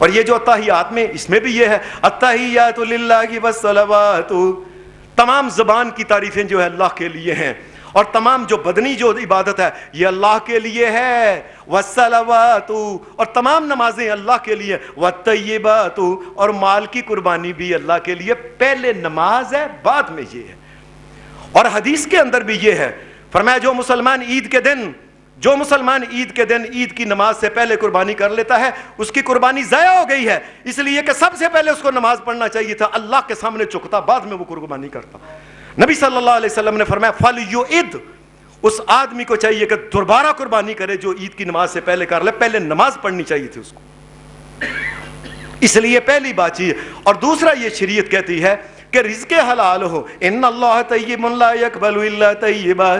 اور یہ جو اتحیات میں، اس میں بھی یہ ہے التحیات للہ والصلوات، تمام زبان کی تعریفیں جو ہے اللہ کے لیے ہیں، اور تمام جو بدنی جو عبادت ہے یہ اللہ کے لیے ہے، والصلوات، اور تمام نمازیں اللہ کے لیے، والطیبات، اور مال کی قربانی بھی اللہ کے لیے۔ پہلے نماز ہے، بعد میں یہ ہے۔ اور حدیث کے اندر بھی یہ ہے، فرمایا جو مسلمان عید کے دن عید کی نماز سے پہلے قربانی کر لیتا ہے، اس کی قربانی ضائع ہو گئی ہے، اس لیے کہ سب سے پہلے اس کو نماز پڑھنا چاہیے تھا، اللہ کے سامنے چکتا، بعد میں وہ قربانی کرتا۔ نبی صلی اللہ علیہ وسلم نے فرمایا فَلْيُعِدْ، اس آدمی کو چاہیے کہ دوبارہ قربانی کرے جو عید کی نماز سے پہلے کر لے، پہلے نماز پڑھنی چاہیے تھی اس کو۔ اس لیے پہلی بات یہ، اور دوسرا یہ شریعت کہتی ہے کہ رزق حلال ہو، ان اللہ طیب لا یقبل الا طیبا۔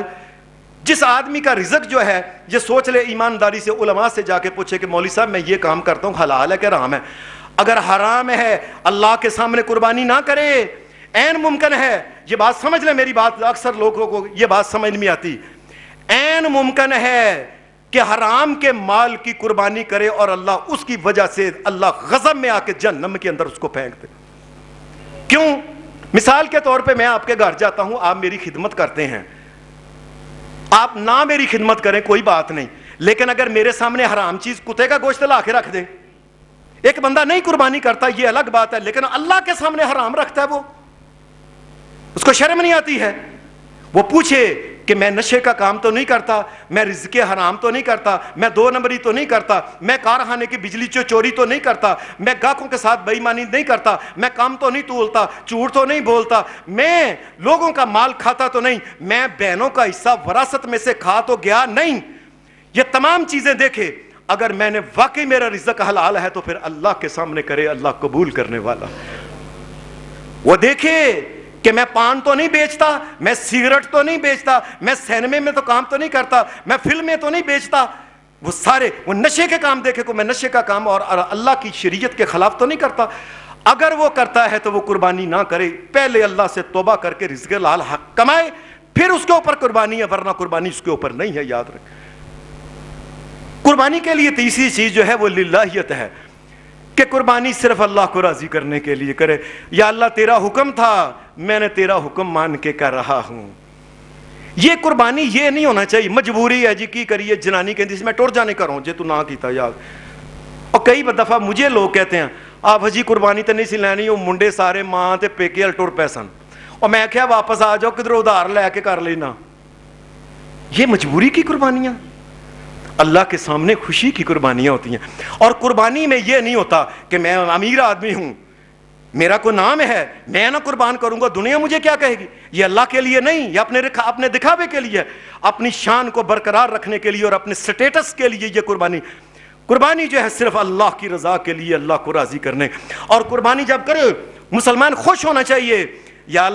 جس آدمی کا رزق جو ہے، یہ سوچ لے ایمانداری سے، علماء سے جا کے پوچھے کہ مولوی صاحب میں یہ کام کرتا ہوں، حلال ہے کہ حرام ہے؟ اگر حرام ہے اللہ کے سامنے قربانی نہ کرے، عین ممکن ہے، یہ بات سمجھ لیں، میری بات اکثر لوگوں کو یہ بات سمجھ نہیں آتی، عین ممکن ہے کہ حرام کے مال کی قربانی کرے اور اللہ اس کی وجہ سے اللہ غضب میں آ کے جہنم کے اندر اس کو پھینک دے۔ کیوں؟ مثال کے طور پہ میں آپ کے گھر جاتا ہوں، آپ میری خدمت کرتے ہیں، آپ نہ میری خدمت کریں کوئی بات نہیں، لیکن اگر میرے سامنے حرام چیز، کتے کا گوشت لا کے رکھ دیں، ایک بندہ نہیں قربانی کرتا یہ الگ بات ہے، لیکن اللہ کے سامنے حرام رکھتا ہے، وہ اس کو شرم نہیں آتی ہے، وہ پوچھے کہ میں نشے کا کام تو نہیں کرتا، میں رزق حرام تو نہیں کرتا، میں 2 نمبری تو نہیں کرتا، میں کارخانے کی بجلی چوری تو نہیں کرتا، میں گاہکوں کے ساتھ بے ایمانی نہیں کرتا، میں کام تو نہیں تولتا، جھوٹ تو نہیں بولتا، میں لوگوں کا مال کھاتا تو نہیں، میں بہنوں کا حصہ وراثت میں سے کھا تو گیا نہیں۔ یہ تمام چیزیں دیکھے، اگر میں نے واقعی میرا رزق حلال ہے تو پھر اللہ کے سامنے کرے، اللہ قبول کرنے والا۔ وہ دیکھے کہ میں پان تو نہیں بیچتا، میں سگریٹ تو نہیں بیچتا، میں سینمے میں تو کام تو نہیں کرتا، میں فلمیں تو نہیں بیچتا، وہ سارے وہ نشے کے کام دیکھے کو میں نشے کا کام اور اللہ کی شریعت کے خلاف تو نہیں کرتا۔ اگر وہ کرتا ہے تو وہ قربانی نہ کرے، پہلے اللہ سے توبہ کر کے رزق حلال حق کمائے، پھر اس کے اوپر قربانی ہے، ورنہ قربانی اس کے اوپر نہیں ہے، یاد رکھ۔ قربانی کے لیے تیسری چیز جو ہے وہ للہیت ہے، کہ قربانی صرف اللہ کو راضی کرنے کے لیے کرے۔ یا اللہ تیرا حکم تھا، میں نے تیرا حکم مان کے کر رہا ہوں۔ یہ قربانی یہ نہیں ہونا چاہیے مجبوری ہے جی کی کریے جنانی کہ میں ٹر جانے کروں جی تو نہ کیتا یاد۔ اور کئی دفعہ مجھے لوگ کہتے ہیں آپ جی قربانی تو نہیں سی لینی، وہ منڈے سارے ماں تے پیکے ال ٹر پے سن، اور میں کہا واپس آ جاؤ کدھر ادھار لے کے کر لینا۔ یہ مجبوری کی قربانیاں، اللہ کے سامنے خوشی کی قربانیاں ہوتی ہیں۔ اور قربانی میں یہ نہیں ہوتا کہ میں امیر آدمی ہوں، میرا کوئی نام ہے، میں نہ قربان کروں گا دنیا مجھے کیا کہے گی، یہ اللہ کے لیے نہیں، یہ اپنے دکھاوے کے لیے، اپنی شان کو برقرار رکھنے کے لیے اور اپنے سٹیٹس کے لیے یہ قربانی جو ہے صرف اللہ کی رضا کے لیے، اللہ کو راضی کرنے۔ اور قربانی جب کرے مسلمان خوش ہونا چاہیے، یا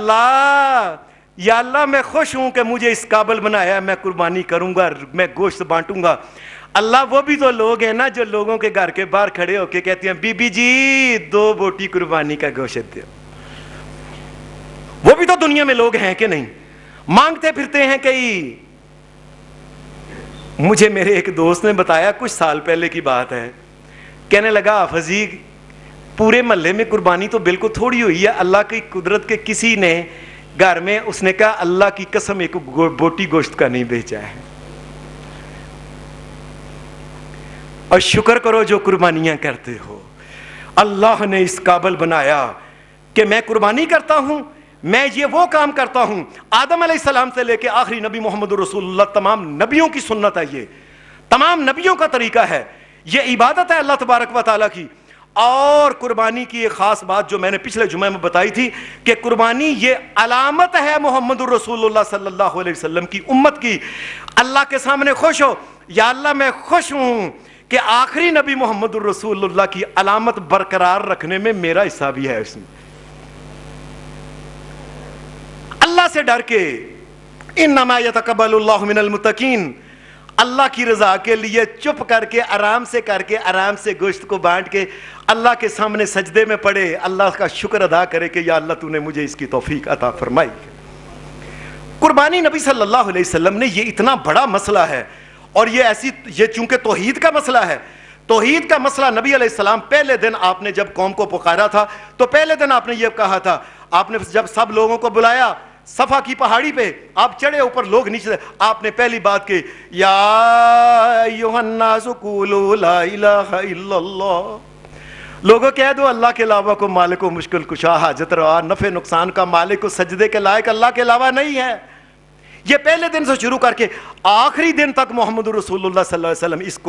اللہ میں خوش ہوں کہ مجھے اس قابل بنایا ہے، میں قربانی کروں گا، میں گوشت بانٹوں گا۔ اللہ وہ بھی تو لوگ ہیں نا جو لوگوں کے گھر کے باہر کھڑے ہو کے کہتے ہیں بی بی جی 2 بوٹی قربانی کا گوشت دو، وہ بھی تو دنیا میں لوگ ہیں کہ نہیں، مانگتے پھرتے ہیں کئی۔ مجھے میرے ایک دوست نے بتایا، کچھ سال پہلے کی بات ہے، کہنے لگا حافظ جی پورے محلے میں قربانی تو بالکل تھوڑی ہوئی ہے، اللہ کی قدرت کے کسی نے گھر میں، اس نے کہا اللہ کی قسم ایک بوٹی گوشت کا نہیں بیچا ہے۔ اور شکر کرو جو قربانیاں کرتے ہو، اللہ نے اس قابل بنایا کہ میں قربانی کرتا ہوں، میں یہ وہ کام کرتا ہوں، آدم علیہ السلام سے لے کے آخری نبی محمد رسول اللہ، تمام نبیوں کی سنت ہے، یہ تمام نبیوں کا طریقہ ہے، یہ عبادت ہے اللہ تبارک و تعالیٰ کی۔ اور قربانی کی ایک خاص بات جو میں نے پچھلے جمعے میں بتائی تھی کہ قربانی یہ علامت ہے محمد رسول اللہ صلی اللہ علیہ وسلم کی امت کی۔ اللہ کے سامنے خوش ہو، یا اللہ میں خوش ہوں کہ آخری نبی محمد رسول اللہ کی علامت برقرار رکھنے میں میرا حصہ بھی ہے اس میں۔ اللہ سے ڈر کے، انما یتقبل اللہ من المتقین، اللہ کی رضا کے لیے چپ کر کے آرام سے گوشت کو بانٹ کے اللہ کے سامنے سجدے میں پڑے، اللہ کا شکر ادا کرے کہ یا اللہ تو نے مجھے اس کی توفیق عطا فرمائی۔ قربانی نبی صلی اللہ علیہ وسلم نے، یہ اتنا بڑا مسئلہ ہے، اور یہ چونکہ توحید کا مسئلہ ہے توحید کا مسئلہ نبی علیہ السلام پہلے دن آپ نے جب قوم کو پکارا تھا تو پہلے دن آپ نے یہ کہا تھا، آپ نے جب سب لوگوں کو بلایا صفا کی پہاڑی پہ، آپ چڑھے اوپر، لوگ نیچے، آپ نے پہلی بات کی یا ایھا الناس قولوا لا الہ الا اللہ، لوگوں کہہ دو اللہ کے علاوہ کو مالک و مشکل کشا، حاجت روا، نفع نقصان کا مالک و سجدے کے لائق اللہ کے علاوہ نہیں ہے۔ یہ پہلے دن سے شروع کر کے آخری دن تک محمد رسول اللہ صلی اللہ علیہ وسلم اس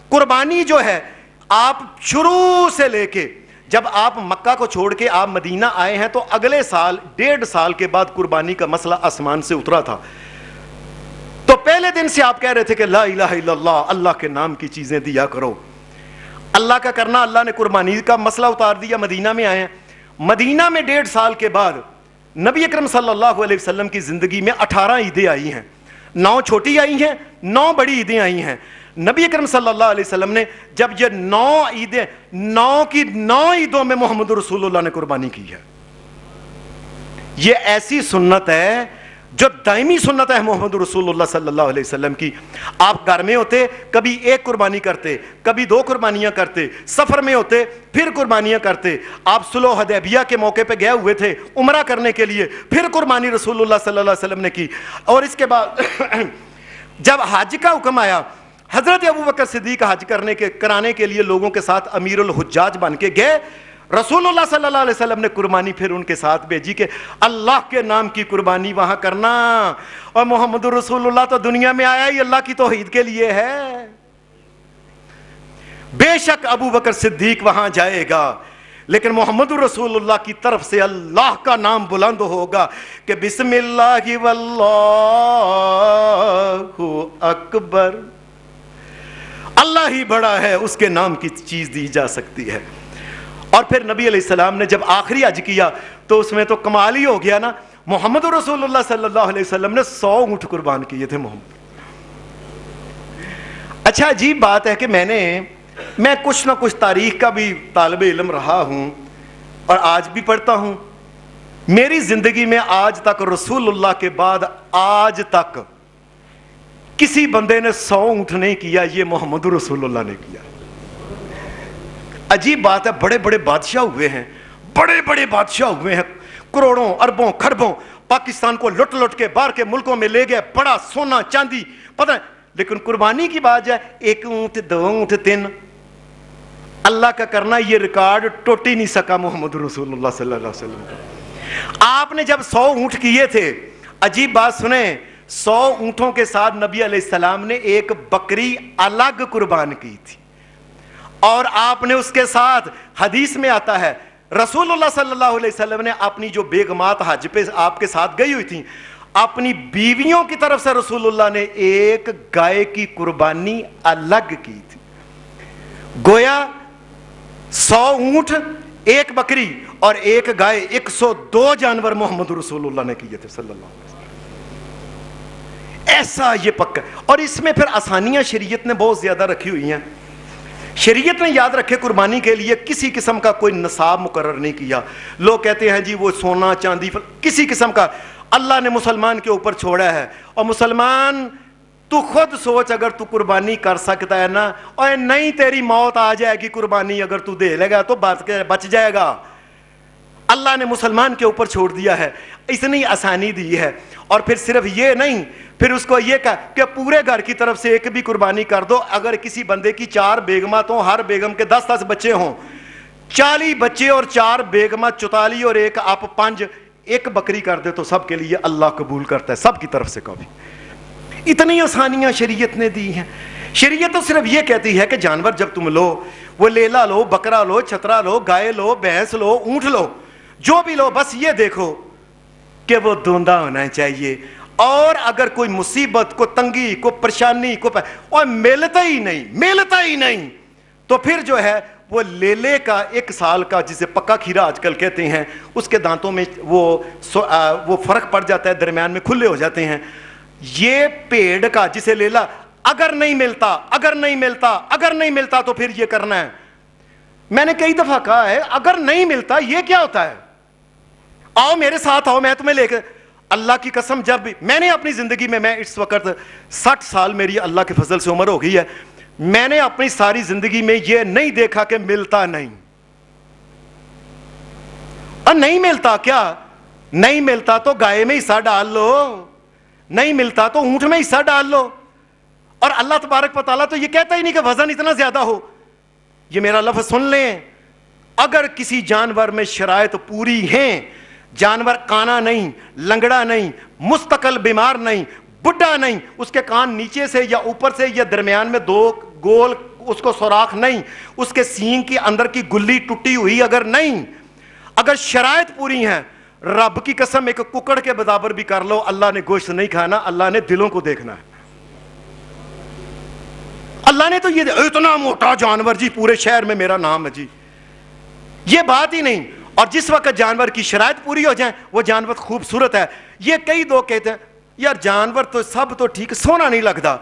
قربانی جو ہے، آپ شروع سے لے کے جب آپ مکہ کو چھوڑ کے آپ مدینہ آئے ہیں تو اگلے سال 1.5 سال کے بعد قربانی کا مسئلہ آسمان سے اترا تھا۔ تو پہلے دن سے آپ کہہ رہے تھے کہ لا الہ الا اللہ، اللہ کے نام کی چیزیں دیا کرو، اللہ کا کرنا۔ اللہ نے قربانی کا مسئلہ اتار دیا، مدینہ میں آئے ہیں۔ مدینہ میں 1.5 سال کے بعد نبی اکرم صلی اللہ علیہ وسلم کی زندگی میں 18 عیدیں آئی ہیں، 9 چھوٹی آئی ہیں، 9 بڑی عیدیں آئی ہیں۔ نبی اکرم صلی اللہ علیہ وسلم نے جب یہ 9 عیدیں، 9 کی 9 عیدوں میں محمد رسول اللہ نے قربانی کی ہے۔ یہ ایسی سنت ہے جو دائمی سنت ہے محمد رسول اللہ صلی اللہ علیہ وسلم کی۔ آپ گھر میں ہوتے کبھی ایک قربانی کرتے، کبھی 2 قربانیاں کرتے، سفر میں ہوتے پھر قربانیاں کرتے۔ آپ صلح حدیبیہ کے موقع پہ گئے ہوئے تھے عمرہ کرنے کے لیے، پھر قربانی رسول اللہ صلی اللہ علیہ وسلم نے کی۔ اور اس کے بعد جب حج کا حکم آیا، حضرت ابوبکر صدیق حج کرانے کے لیے لوگوں کے ساتھ امیر الحجاج بن کے گئے۔ رسول اللہ صلی اللہ علیہ وسلم نے قربانی پھر ان کے ساتھ بھیجی کہ اللہ کے نام کی قربانی وہاں کرنا، اور محمد رسول اللہ تو دنیا میں آیا ہی اللہ کی توحید کے لیے ہے۔ بے شک ابو بکر صدیق وہاں جائے گا، لیکن محمد رسول اللہ کی طرف سے اللہ کا نام بلند ہوگا کہ بسم اللہ واللہ اکبر، اللہ ہی بڑا ہے، اس کے نام کی چیز دی جا سکتی ہے۔ اور پھر نبی علیہ السلام نے جب آخری حج کیا تو اس میں تو کمال ہی ہو گیا نا، محمد رسول اللہ صلی اللہ علیہ وسلم نے 100 اونٹ قربان کیے تھے محمد۔ اچھا عجیب بات ہے کہ میں کچھ نہ کچھ تاریخ کا بھی طالب علم رہا ہوں اور آج بھی پڑھتا ہوں۔ میری زندگی میں آج تک رسول اللہ کے بعد آج تک کسی بندے نے 100 اونٹ نہیں کیا، یہ محمد رسول اللہ نے کیا۔ عجیب بات ہے، بڑے بڑے بادشاہ ہوئے ہیں، بڑے بڑے بادشاہ ہوئے ہیں، کروڑوں اربوں خربوں پاکستان کو لٹ لٹ کے باہر کے ملکوں میں لے گئے، بڑا سونا چاندی پتہ ہے، لیکن قربانی کی بات جائے 1 اونٹ 2 اونٹ 3 اللہ کا کرنا، یہ ریکارڈ ٹوٹ ہی نہیں سکا محمد رسول اللہ صلی اللہ علیہ وسلم کا۔ آپ نے جب 100 اونٹ کیے تھے، عجیب بات سنیں، 100 اونٹوں کے ساتھ نبی علیہ السلام نے ایک بکری الگ قربان کی تھی، اور آپ نے اس کے ساتھ، حدیث میں آتا ہے رسول اللہ صلی اللہ علیہ وسلم نے اپنی جو بیگمات حج پہ آپ کے ساتھ گئی ہوئی تھیں، اپنی بیویوں کی طرف سے رسول اللہ نے ایک گائے کی قربانی الگ کی تھی۔ گویا 100 اونٹ، ایک بکری اور ایک گائے، 102 جانور محمد رسول اللہ نے کیے تھے صلی اللہ علیہ وسلم۔ ایسا یہ پکا، اور اس میں پھر آسانیاں شریعت نے بہت زیادہ رکھی ہوئی ہیں۔ شریعت نے یاد رکھے قربانی کے لیے کسی قسم کا کوئی نصاب مقرر نہیں کیا۔ لوگ کہتے ہیں جی وہ سونا چاندی، کسی قسم کا اللہ نے مسلمان کے اوپر چھوڑا ہے۔ اور مسلمان تو خود سوچ، اگر تو قربانی کر سکتا ہے نا، اور نہیں تیری موت آ جائے گی قربانی اگر تو دے لے گا تو بچ جائے گا۔ اللہ نے مسلمان کے اوپر چھوڑ دیا ہے، اتنی آسانی دی ہے۔ اور پھر صرف یہ نہیں، پھر اس کو یہ کہا کہ پورے گھر کی طرف سے ایک بھی قربانی کر دو۔ اگر کسی بندے کی 4 بیگمات ہوں، ہر بیگم کے 10-10 بچے ہوں، 40 بچے اور 4 بیگمات 44 اور ایک آپ 5، ایک بکری کر دے تو سب کے لیے اللہ قبول کرتا ہے، سب کی طرف سے کبھی۔ اتنی آسانیاں شریعت نے دی ہیں۔ شریعت تو صرف یہ کہتی ہے کہ جانور جب تم لو، وہ لیلا لو، بکرا لو، چھترا لو، گائے لو، بھینس لو، اونٹ لو، جو بھی لو، بس یہ دیکھو کہ وہ دوندا ہونا چاہیے۔ اور اگر کوئی مصیبت، کو تنگی، کو پریشانی، اور ملتا ہی نہیں تو پھر جو ہے وہ لیلے کا 1 سال کا، جسے پکا کھیرا آج کل کہتے ہیں، اس کے دانتوں میں وہ فرق پڑ جاتا ہے، درمیان میں کھلے ہو جاتے ہیں۔ یہ پیڑ کا جسے لیلا اگر نہیں ملتا تو پھر یہ کرنا ہے۔ میں نے کئی دفعہ کہا ہے اگر نہیں ملتا یہ کیا ہوتا ہے، آؤ میرے ساتھ آؤ، میں تمہیں لے کے، اللہ کی قسم جب بھی میں نے اپنی زندگی میں اس وقت 60 سال میری اللہ کے فضل سے عمر ہو گئی ہے، میں نے اپنی ساری زندگی میں یہ نہیں دیکھا کہ ملتا نہیں. اور نہیں ملتا کیا؟ نہیں ملتا تو گائے میں حصہ ڈال لو, نہیں ملتا تو اونٹ میں حصہ ڈال لو. اور اللہ تبارک و تعالیٰ تو یہ کہتا ہی نہیں کہ وزن اتنا زیادہ ہو. یہ میرا لفظ سن لیں, اگر کسی جانور میں شرائط پوری ہیں, جانور کانا نہیں, لنگڑا نہیں, مستقل بیمار نہیں, بڈھا نہیں, اس کے کان نیچے سے یا اوپر سے یا درمیان میں دو گول اس کو سوراخ نہیں, اس کے سینگ کی اندر کی گلی ٹوٹی ہوئی اگر نہیں, اگر شرائط پوری ہیں, رب کی قسم ایک ککڑ کے برابر بھی کر لو, اللہ نے گوشت نہیں کھانا, اللہ نے دلوں کو دیکھنا ہے. اللہ نے تو یہ اتنا موٹا جانور جی پورے شہر میں میرا نام ہے جی, یہ بات ہی نہیں. اور جس وقت جانور کی شرائط پوری ہو جائیں وہ جانور خوبصورت ہے. یہ کئی لوگ کہتے ہیں یار جانور تو سب تو ٹھیک, سونا نہیں لگتا.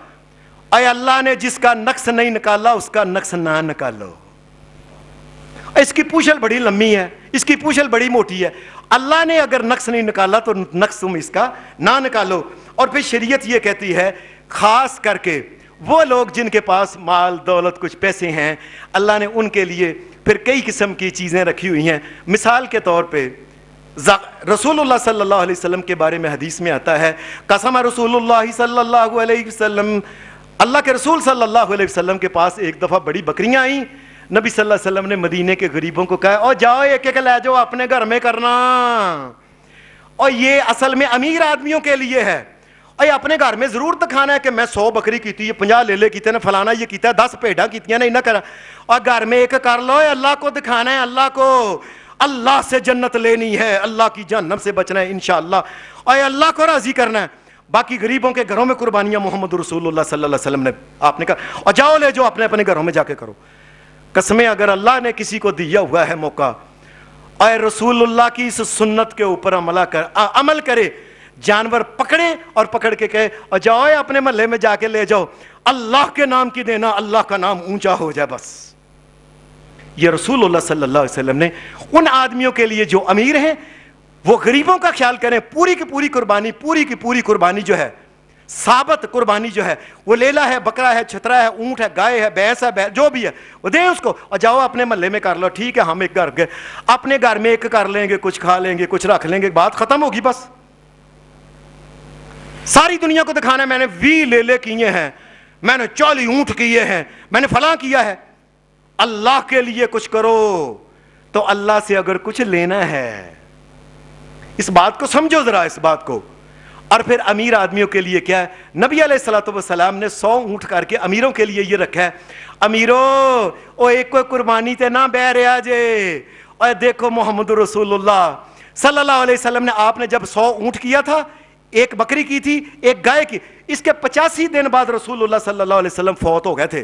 اے اللہ نے جس کا نقص نہیں نکالا اس کا نقص نہ نکالو. اس کی پوچھل بڑی لمبی ہے, اس کی پوچھل بڑی موٹی ہے. اللہ نے اگر نقص نہیں نکالا تو نقص تم اس کا نہ نکالو. اور پھر شریعت یہ کہتی ہے خاص کر کے وہ لوگ جن کے پاس مال دولت کچھ پیسے ہیں, اللہ نے ان کے لیے پھر کئی قسم کی چیزیں رکھی ہوئی ہیں. مثال کے طور پہ رسول اللہ صلی اللہ علیہ وسلم کے بارے میں حدیث میں آتا ہے, قسم رسول اللہ صلی اللہ علیہ وسلم, اللہ کے رسول صلی اللہ علیہ وسلم کے پاس ایک دفعہ بڑی بکریاں آئیں. نبی صلی اللہ علیہ وسلم نے مدینے کے غریبوں کو کہا اور جاؤ ایک ایک لے جاؤ اپنے گھر میں کرنا. اور یہ اصل میں امیر آدمیوں کے لیے ہے. اور اپنے گھر میں ضرور دکھانا ہے کہ میں 100 بکری کیتی ہے, 50 لے کیتے نے, فلانا یہ کیتا ہے, 10 بھیڑاں کیتیاں نے, نہ کرا. اور گھر میں ایک کر لو, اللہ کو دکھانا ہے, اللہ کو, اللہ سے جنت لینی ہے, اللہ کی جہنم سے بچنا ہے انشاءاللہ, اور اللہ کو راضی کرنا ہے. باقی غریبوں کے گھروں میں قربانیاں محمد رسول اللہ صلی اللہ علیہ وسلم نے آپ نے کہا اور جاؤ لے جو اپنے اپنے گھروں میں جا کے کرو. قسمیں اگر اللہ نے کسی کو دیا ہوا ہے موقع, اے رسول اللہ کی اس سنت کے اوپر عمل کرے, جانور پکڑے اور پکڑ کے کہے اور جاؤ اپنے محلے میں جا کے لے جاؤ, اللہ کے نام کی دینا, اللہ کا نام اونچا ہو جائے بس. یہ رسول اللہ صلی اللہ علیہ وسلم نے ان آدمیوں کے لیے جو امیر ہیں وہ غریبوں کا خیال کریں, پوری کی پوری قربانی, پوری کی پوری قربانی جو ہے, ثابت قربانی جو ہے, وہ لیلا ہے, بکرا ہے, چھترا ہے, اونٹ ہے, گائے ہے, بھینس ہے, جو بھی ہے وہ دیں اس کو اور جاؤ اپنے محلے میں کر لو. ٹھیک ہے, ہم ایک گھر گئے, اپنے گھر میں ایک کر لیں گے, کچھ کھا لیں گے, کچھ رکھ لیں گے, بات ختم ہوگی بس. ساری دنیا کو دکھانا ہے میں نے 20 لیلے کیے ہیں, میں نے 40 اونٹ کیے ہیں, میں نے فلاں کیا ہے. اللہ کے لیے کچھ کرو تو اللہ سے اگر کچھ لینا ہے, اس بات کو سمجھو ذرا, اس بات کو. اور پھر امیر آدمیوں کے لیے کیا ہے, نبی علیہ الصلوۃ والسلام نے 100 اونٹ کر کے امیروں کے لیے یہ رکھا ہے, امیرو او ایک کوئی قربانی تے نہ بہ رہا جے, اور دیکھو محمد رسول اللہ صلی اللہ علیہ وسلم نے, آپ نے جب 100 اونٹ کیا تھا, ایک بکری کی تھی, ایک گائے کی, اس کے 85 دن بعد رسول اللہ صلی اللہ علیہ وسلم فوت ہو گئے تھے.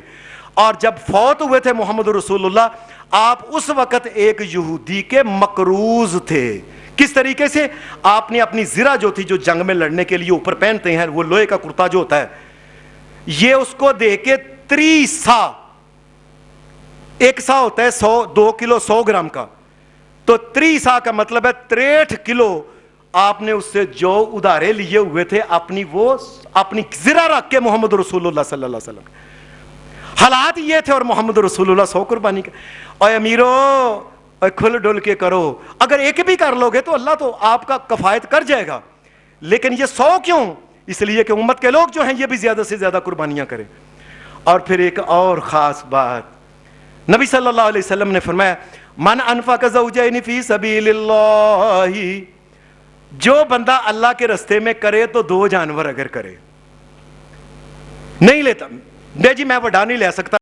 اور جب فوت ہوئے تھے محمد رسول اللہ, آپ اس وقت ایک یہودی کے مقروض تھے. کس طریقے سے؟ آپ نے اپنی زرہ جو تھی, جو جنگ میں لڑنے کے لیے اوپر پہنتے ہیں, وہ لوہے کا کرتا جو ہوتا ہے, یہ اس کو دے کے 3 سا, ایک سا ہوتا ہے 2 کلو 100 گرام کا, تو 3 سا کا مطلب ہے 63 کلو آپ نے اس سے جو ادارے لیے ہوئے تھے اپنی زرہ رکھ کے محمد رسول اللہ صلی اللہ علیہ وسلم. حالات یہ تھے اور محمد رسول اللہ 100 قربانی کا. اور امیرو کھل ڈل کے کرو, اگر ایک بھی کر لو گے تو اللہ تو آپ کا کفایت کر جائے گا, لیکن یہ 100 کیوں؟ اس لیے کہ امت کے لوگ جو ہیں یہ بھی زیادہ سے زیادہ قربانیاں کریں. اور پھر ایک اور خاص بات, نبی صلی اللہ علیہ وسلم نے فرمایا من انفق زوجین فی سبیل اللہ, جو بندہ اللہ کے رستے میں کرے تو 2 جانور اگر کرے, نہیں لیتا, جی میں وڈا نہیں لے سکتا,